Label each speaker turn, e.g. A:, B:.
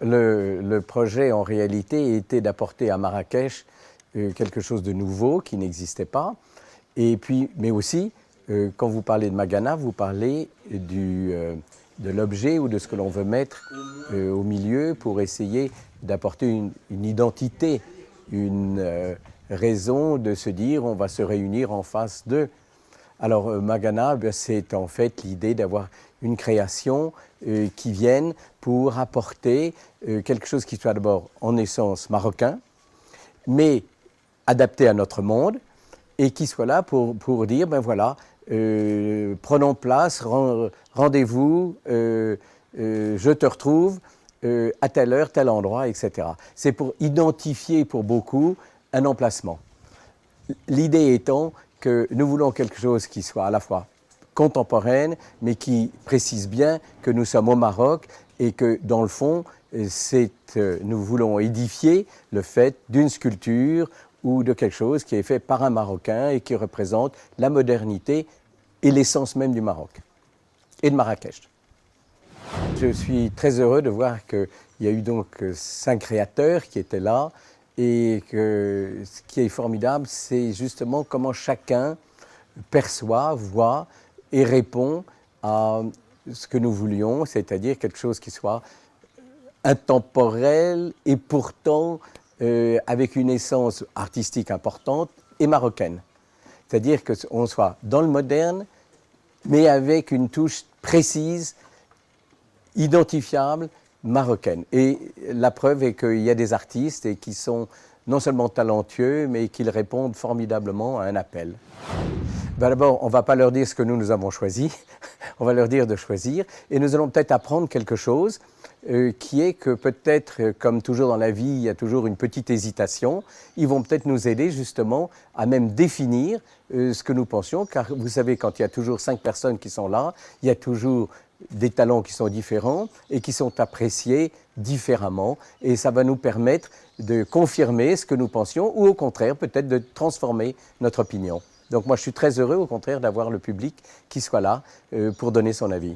A: Le projet, en réalité, était d'apporter à Marrakech quelque chose de nouveau qui n'existait pas. Et puis, mais aussi, quand vous parlez de Magana, vous parlez de l'objet ou de ce que l'on veut mettre au milieu pour essayer d'apporter une identité, une raison de se dire on va se réunir en face d'eux. Alors Magana, c'est en fait l'idée d'avoir une création qui vienne pour apporter quelque chose qui soit d'abord en essence marocain, mais adapté à notre monde, et qui soit là pour dire, ben voilà, prenons place, rendez-vous, je te retrouve à telle heure, tel endroit, etc. C'est pour identifier pour beaucoup un emplacement. L'idée étant que nous voulons quelque chose qui soit à la fois contemporaine, mais qui précise bien que nous sommes au Maroc et que, dans le fond, nous voulons édifier le fait d'une sculpture ou de quelque chose qui est fait par un Marocain et qui représente la modernité et l'essence même du Maroc et de Marrakech. Je suis très heureux de voir qu'il y a eu donc 5 créateurs qui étaient là et que ce qui est formidable, c'est justement comment chacun perçoit, voit et répond à ce que nous voulions, c'est-à-dire quelque chose qui soit intemporel et pourtant avec une essence artistique importante et marocaine. C'est-à-dire qu'on soit dans le moderne, mais avec une touche précise, identifiable, marocaine. Et la preuve est qu'il y a des artistes et qui sont non seulement talentueux, mais qu'ils répondent formidablement à un appel. Ben d'abord, on ne va pas leur dire ce que nous avons choisi, on va leur dire de choisir, et nous allons peut-être apprendre quelque chose qui est que peut-être, comme toujours dans la vie, il y a toujours une petite hésitation. Ils vont peut-être nous aider justement à même définir ce que nous pensions, car vous savez, quand il y a toujours 5 personnes qui sont là, il y a toujours des talents qui sont différents et qui sont appréciés différemment, et ça va nous permettre de confirmer ce que nous pensions ou au contraire peut-être de transformer notre opinion. Donc moi je suis très heureux au contraire d'avoir le public qui soit là pour donner son avis.